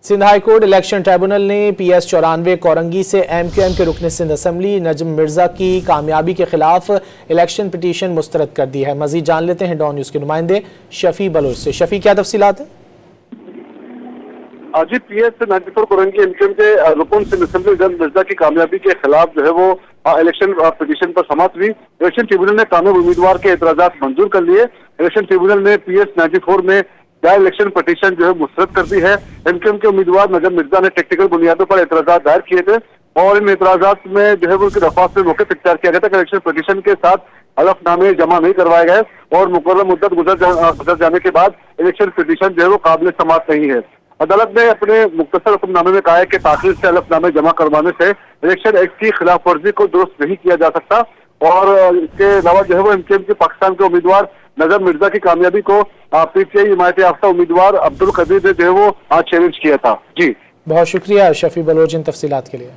Sindh high court election tribunal ने PS 94 Korangi से MQM के रुकन सिंध असम्बली नजम मिर्जा की कामयाबी के खिलाफ इलेक्शन पिटीशन मुस्तरद कर दी है। मजीद जान लेते हैं डॉन न्यूज के नुमाइंदे शफी बलोच से। शफी, क्या तफसीलात है? आज PS 94 कोरंगी MQM के रुकन सिंध असम्बली नजम मिर्जा की कामयाबी के खिलाफ जो है वो इलेक्शन पिटीशन पर समाप्त हुई। इलेक्शन ट्रिब्यूनल ने कामयाब उम्मीदवार के एतराजात मंजूर कर लिए। इलेक्शन ट्रिब्यूनल ने PS 94 में दायर इलेक्शन पिटीशन जो है मुस्तरद कर दी है। MQM के उम्मीदवार नजम मिर्जा ने टेक्निकल बुनियादों पर एतराजात दायर किए थे और इन एतराजात में जो है वो उनकी दरख्वास्त में मौके इख्तियार किया गया था कि इलेक्शन पिटीशन के साथ हलफनामे जमा नहीं करवाए गए और मुकर्रर मुद्दत गुजर जाने के बाद इलेक्शन पिटीशन जो है वो काबिल समाअत नहीं है। अदालत ने अपने मुख्तसर हुक्मनामे में कहा है कि ताखिर से हलफनामे जमा करवाने से इलेक्शन एक्ट की खिलाफ वर्जी को दुरुस्त नहीं किया जा सकता और इसके अलावा जो है वो MQM के पाकिस्तान के उम्मीदवार नजम मिर्जा की कामयाबी को PTI हिमायत याफ्ता उम्मीदवार अब्दुल कदीर ने जो है वो आज चैलेंज किया था। जी, बहुत शुक्रिया शफी बलोच इन तफसीलात के लिए।